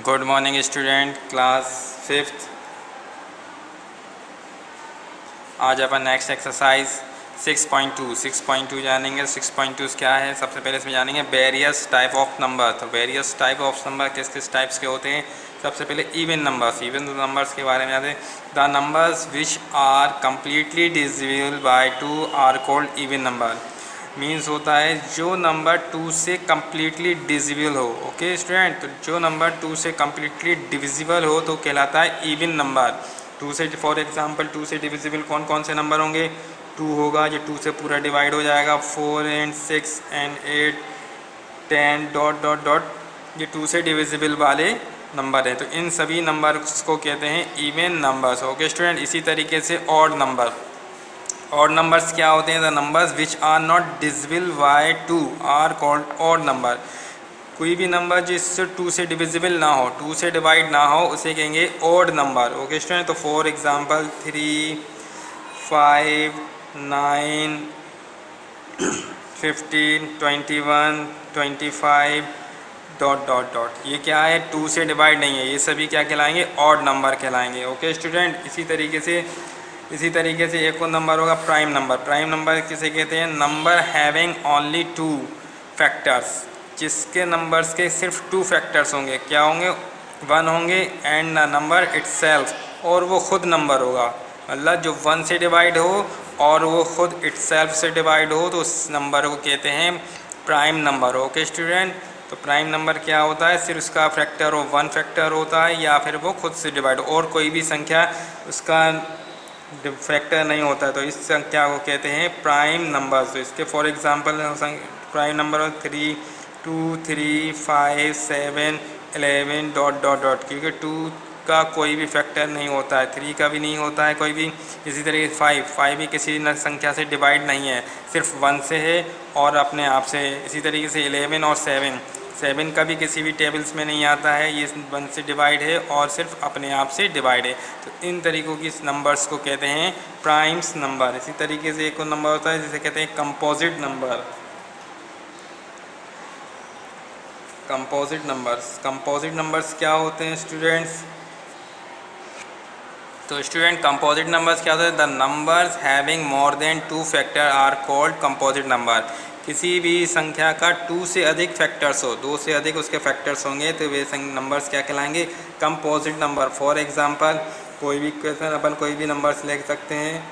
Good morning student, class 5th। आज अपन next exercise 6.2 जानेंगे। 6.2 क्या है? सबसे पहले इसमें जानेंगे वेरियस टाइप ऑफ नंबर। तो वेरियस टाइप ऑफ नंबर किस किस टाइप्स के होते हैं? सबसे पहले इवन नंबर्स के बारे में जाते हैं। The numbers which are completely divisible by 2 are called even number. Means होता है जो नंबर 2 से कम्प्लीटली डिविजिबल हो। ओके स्टूडेंट, तो जो नंबर 2 से कम्प्लीटली डिविजिबल हो तो कहलाता है इवन नंबर। 2 से, फॉर एग्जांपल 2 से डिविजिबल कौन कौन से नंबर होंगे? 2 होगा, जो 2 से पूरा डिवाइड हो जाएगा। 4 and 6 and 8 10 dot dot dot, ये 2 से डिविजिबल वाले नंबर हैं। तो इन सभी नंबर्स को कहते हैं इवन नंबर्स। ओके स्टूडेंट, इसी तरीके से ऑड नंबर। ऑड नंबर्स क्या होते हैं? The numbers which are not divisible by 2 are called odd number. कोई भी नंबर जिससे 2 से डिविजिबल ना हो, 2 से डिवाइड ना हो, उसे कहेंगे ऑड नंबर। ओके स्टूडेंट, तो for example 3 5 9 15 21 25 dot dot dot, ये क्या है? 2 से डिवाइड नहीं है, ये सभी क्या कहलाएंगे? ऑड नंबर कहलाएंगे। ओके स्टूडेंट, इसी तरीके से एक और नंबर होगा प्राइम नंबर। प्राइम नंबर किसे कहते हैं? नंबर हैविंग ओनली 2 फैक्टर्स, जिसके नंबर्स के सिर्फ 2 फैक्टर्स होंगे। क्या होंगे? 1 होंगे एंड द नंबर इटसेल्फ, और वो खुद नंबर होगा। मतलब जो 1 से डिवाइड हो और वो खुद इटसेल्फ से डिवाइड हो, तो उस नंबर को कहते हैं प्राइम नंबर। ओके स्टूडेंट, तो प्राइम नंबर क्या होता है? सिर्फ उसका फैक्टर हो 1 फैक्टर होता है, या फिर वो खुद से डिवाइड हो और कोई भी संख्या उसका फैक्टर नहीं होता है, तो इस संख्या को कहते हैं प्राइम नंबर। तो इसके for example prime number 3 2 3 5 7 11 dot dot dot, क्योंकि 2 का कोई भी फैक्टर नहीं होता है, 3 का भी नहीं होता है कोई भी। इसी तरीके से 5 भी किसी संख्या से डिवाइड नहीं है, सिर्फ 1 से है और अपने आप से। इसी तरीके से 11 और 7 का भी किसी भी टेबल्स में नहीं आता है, ये 1 से डिवाइड है और सिर्फ अपने आप से डिवाइड है। तो इन तरीक़ों की नंबर्स को कहते हैं प्राइम्स नंबर। इसी तरीके से एक और नंबर होता है जिसे कहते हैं कंपोजिट नंबर। कंपोजिट नंबर्स क्या होते हैं स्टूडेंट्स? तो स्टूडेंट, कंपोजिट नंबर्स क्या होते हैं? The numbers having more than 2 factor are called composite number. किसी भी संख्या का 2 से अधिक फैक्टर्स हो, 2 से अधिक उसके फैक्टर्स होंगे, तो वे नंबर्स क्या कहलाएंगे? Composite number. फॉर एग्जांपल कोई भी क्वेश्चन अपन कोई भी नंबर्स ले सकते हैं,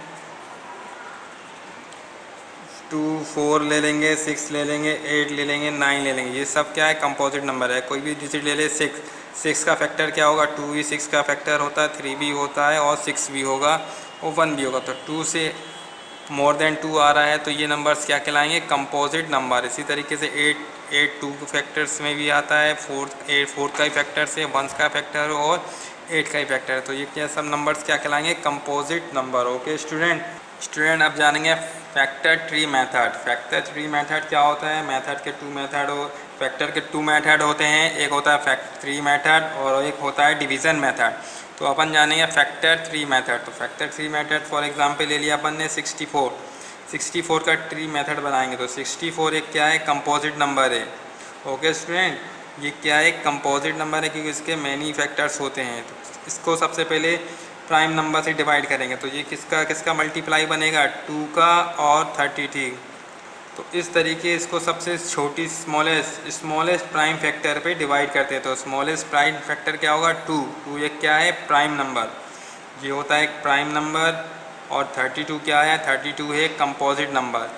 2 4 ले लेंगे, 6 ले लेंगे, 8 ले लेंगे, 9 ले लेंगे, ये सब क्या है? कंपोजिट नंबर है। कोई भी डिजिट ले ले, 6 का फैक्टर क्या होगा? 2 भी 6 का फैक्टर होता है, 3 भी होता है और 6 भी होगा और 1 भी होगा। तो 2 से मोर देन 2 आ रहा है, तो ये नंबर्स क्या कहलाएंगे? Composite number. इसी तरीके से 8 2 फैक्टर्स में भी आता है, 4 का ही फैक्टर से 1 का फैक्टर और 8 का ही फैक्टर है, तो ये क्या सब नंबर्स क्या कहलाएंगे? Composite number. ओके स्टूडेंट, अब जानेंगे factor tree method. Factor tree method क्या होता है? मेथड के 2 मेथड हो, फैक्टर के 2 मेथड होते हैं, एक होता है फैक्टर ट्री मेथड और एक होता है डिवीज़न मेथड। तो अपन जानेंगे फैक्टर ट्री मेथड। तो factor tree method for example ले लिया अपन ने 64 का ट्री मेथड बनाएंगे। तो 64 एक क्या है? कंपोजिट नंबर है। ओके स्टूडेंट, ये क्या है? कंपोजिट नंबर है, क्योंकि इसके मैनी फैक्टर्स होते हैं। तो इसको सबसे पहले प्राइम नंबर से डिवाइड करेंगे, तो ये किसका मल्टीप्लाई बनेगा? 2 का और 33। तो इस तरीके इसको सबसे छोटी स्मॉलेस्ट प्राइम फैक्टर पे डिवाइड करते हैं। तो स्मॉलेस्ट प्राइम फैक्टर क्या होगा? 2 ये क्या है? प्राइम नंबर, ये होता है एक प्राइम नंबर। और 32 क्या है? 32 है कंपोजिट नंबर।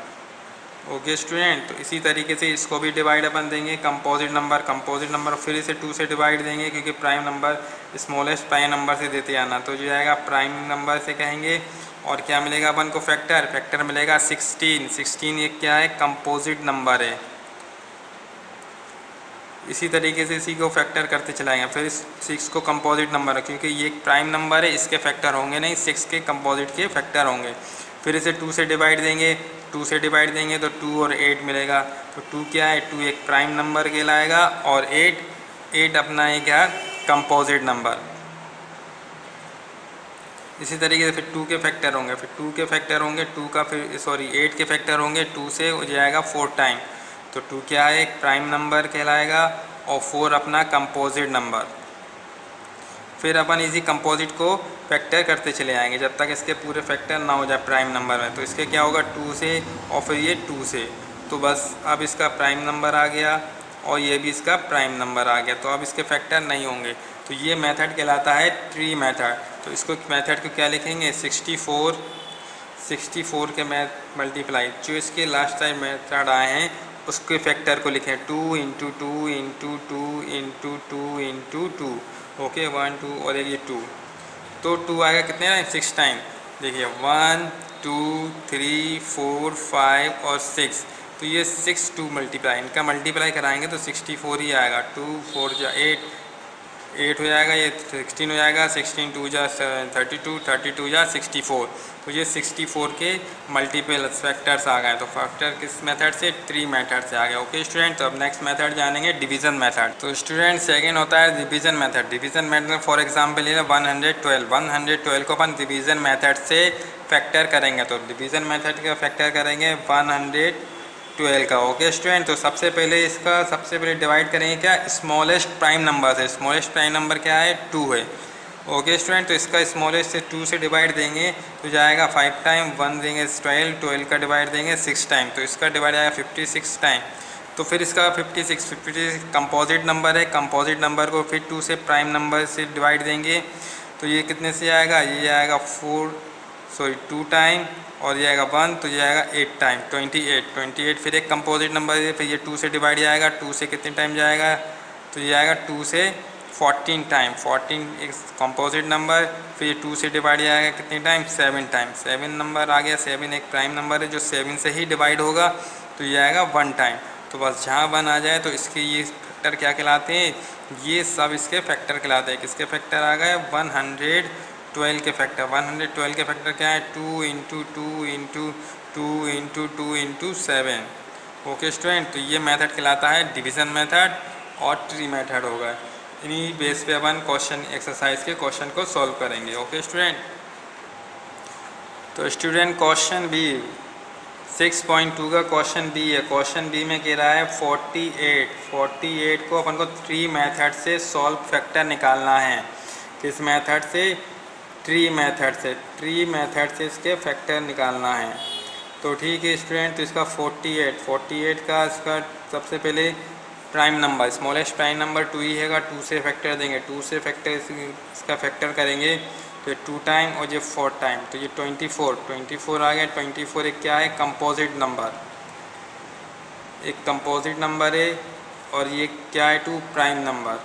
ओके स्टूडेंट, तो इसी तरीके से इसको भी डिवाइड अपन देंगे कंपोजिट नंबर फिर इसे 2 से डिवाइड देंगे, क्योंकि prime number smallest prime number से देते आना, तो जो आएगा प्राइम नंबर से कहेंगे। और क्या मिलेगा अपन को? फैक्टर मिलेगा 16 ये क्या है? कंपोजिट नंबर है। इसी तरीके से इसी को फैक्टर करते चलाएंगे। फिर 6 को कंपोजिट नंबर है, क्योंकि ये एक प्राइम नंबर है, इसके फैक्टर होंगे नहीं, 6 के कंपोजिट के फैक्टर होंगे। फिर इसे 2 से डिवाइड देंगे, तो 2 और 8 मिलेगा। तो 2 क्या है? 2 एक प्राइम नंबर कहलाएगा और 8 अपना एक क्या? Composite number. इसी तरीके से फिर 2 के फैक्टर होंगे, 2 का फिर 8 के फैक्टर होंगे, 2 से हो जाएगा 4 टाइम। तो 2 क्या है? एक प्राइम नंबर कहलाएगा और 4 अपना कंपोजिट नंबर। फिर अपन इसी कंपोजिट को फैक्टर करते चले आएंगे जब तक इसके पूरे फैक्टर ना हो जाए प्राइम नंबर में। तो इसके क्या होगा 2 से और फिर ये 2 से, तो बस अब इसका प्राइम नंबर आ गया और ये भी इसका प्राइम नंबर आ गया, तो अब इसके फैक्टर नहीं होंगे। तो ये मेथड कहलाता है ट्री मेथड। तो इसको मेथड को क्या लिखेंगे 64 के मल्टीप्लाई जो इसके लास्ट टाइम मेथड आए हैं उसके फैक्टर को लिखें 2 into 2 into 2 into 2 into 2। Okay 1 2 और एक ये 2, तो 2 आएगा कितने टाइम 6 टाइम। देखिए 1 2 3 4 5 और 6, तो ये 6 2 मल्टीप्लाई, इनका मल्टीप्लाई कराएंगे तो 64 ही आएगा। 2 4 जा 8 हो जाएगा, ये 16 हो जाएगा, 16 2 जा 32 32 जा 64। तो ये 64 के मल्टीपल फैक्टर्स आ गए। तो फैक्टर किस मेथड से ट्री मेथड से आ गया। ओके स्टूडेंट, तो अब नेक्स्ट मेथड जानेंगे डिवीज़न मेथड। तो स्टूडेंट सेकंड होता है division method. Division method for example ये 112 को अपन डिवीज़न मेथड से फैक्टर करेंगे। तो डिवीज़न मेथड का फैक्टर करेंगे 112 का। ओके स्टूडेंट, तो सबसे पहले डिवाइड करेंगे क्या स्मॉलेस्ट प्राइम नंबर से। स्मॉलेस्ट प्राइम नंबर क्या है 2 है। ओके स्टूडेंट, तो इसका स्मॉलेस्ट से 2 से डिवाइड देंगे तो जाएगा 5 टाइम, 1 देंगे 12 का डिवाइड देंगे 6 टाइम, तो इसका डिवाइड आएगा 56 टाइम। तो फिर इसका 56 कंपोजिट नंबर है, कंपोजिट नंबर को फिर 2 से प्राइम नंबर से डिवाइड देंगे तो ये कितने से आएगा, ये आएगा 2 टाइम और ये आएगा 1, तो ये आएगा 8 टाइम 28 फिर एक कंपोजिट नंबर है, फिर ये 2 से डिवाइड आएगा, 2 से कितने टाइम जाएगा, तो ये आएगा 2 से 14 टाइम, 14 एक कंपोजिट नंबर, फिर ये 2 से डिवाइड आएगा कितने टाइम 7 टाइम, 7 नंबर आ गया। 7 एक प्राइम नंबर है जो 7 से ही डिवाइड होगा, तो ये आएगा 1 टाइम। तो बस जहाँ 1 आ जाए तो इसके ये फैक्टर क्या कहलाते हैं, ये सब इसके फैक्टर कहलाते हैं। किसके फैक्टर आ गए 112 के फैक्टर। 112 के फैक्टर क्या है 2 into 2 into 2 into 2 into 7। Okay student, तो ये मेथड कहलाता है डिवीज़न मेथड और ट्री मेथड होगा। इन्हीं बेस पे अपन क्वेश्चन एक्सरसाइज के क्वेश्चन को सॉल्व करेंगे। ओके स्टूडेंट, तो स्टूडेंट क्वेश्चन बी 6.2 का क्वेश्चन बी है। क्वेश्चन बी में कह रहा है 48 को अपन को ट्री मेथड से सॉल्व फैक्टर निकालना है। किस मेथड से, ट्री मेथड से। ट्री मेथड से इसके फैक्टर निकालना है। तो ठीक है स्टूडेंट, तो इसका 48 का इसका सबसे पहले prime number, smallest prime number 2 ही हैगा, 2 से फैक्टर देंगे, 2 से फैक्टर इसका फैक्टर करेंगे तो 2 टाइम और ये 4 टाइम, तो ये 24 आ गया। 24 एक क्या है कंपोजिट नंबर, एक कंपोजिट नंबर है, और ये क्या है 2 प्राइम नंबर।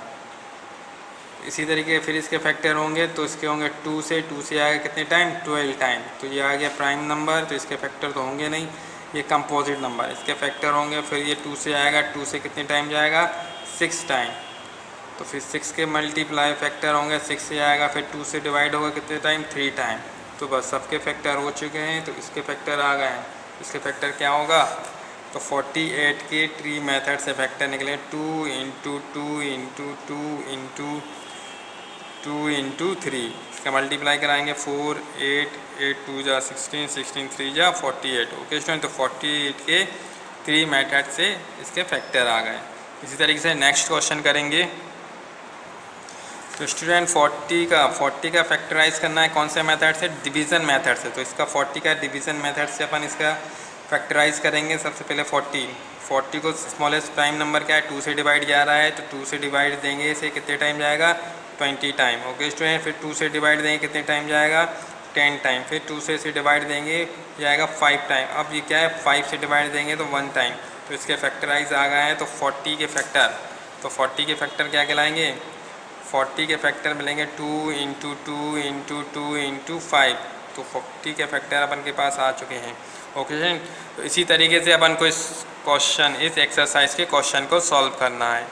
इसी तरीके फिर इसके फैक्टर होंगे तो इसके होंगे 2 से आएगा कितने टाइम 12 टाइम, तो ये आ गया प्राइम नंबर, तो इसके फैक्टर तो होंगे नहीं, ये कंपोजिट नंबर, इसके फैक्टर होंगे। फिर ये 2 से आएगा, 2 से कितने टाइम जाएगा 6 टाइम, तो फिर 6 के मल्टीप्लाई फैक्टर होंगे, 6 से आएगा, फिर 2 से डिवाइड होगा कितने टाइम 3 टाइम। तो बस सबके फैक्टर हो चुके हैं, तो इसके फैक्टर आ गए हैं। इसके फैक्टर क्या होगा, तो 48 के ट्री मेथड से फैक्टर निकले 2 इंटू 2 इंटू 2 इंटू 2 इंटू 3, इसका मल्टीप्लाई कराएंगे 4 8 2 जा 16 16 3 जा 48। ओके स्टूडेंट, तो 48 के ट्री मेथड से इसके फैक्टर आ गए। इसी तरीके से नेक्स्ट क्वेश्चन करेंगे। तो स्टूडेंट 40 का फैक्टराइज करना है कौन से मेथड से, डिवीज़न मेथड से। तो इसका 40 का डिवीज़न मेथड से अपन इसका फैक्टराइज करेंगे। सबसे पहले 40 को स्मॉलेस्ट प्राइम नंबर क्या है 2 से डिवाइड जा रहा है, तो 2 से डिवाइड देंगे इसे कितने टाइम जाएगा 20 टाइम। ओके स्टूडेंट, फिर 2 से डिवाइड देंगे कितने टाइम जाएगा 10 टाइम, फिर 2 से इसे डिवाइड देंगे जाएगा 5 टाइम। अब ये क्या है 5 से डिवाइड देंगे तो 1 टाइम, तो इसके फैक्टराइज आ गए हैं। तो 40 के फैक्टर, तो 40 के फैक्टर क्या कहलाएंगे, 40 के फैक्टर मिलेंगे 2 इंटू 2 इंटू 2 इंटू 5, तो 40 के फैक्टर अपन के पास आ चुके हैं। ओके स्टूडेंट, तो इसी तरीके से अपन को इस एक्सरसाइज के क्वेश्चन को सॉल्व करना है।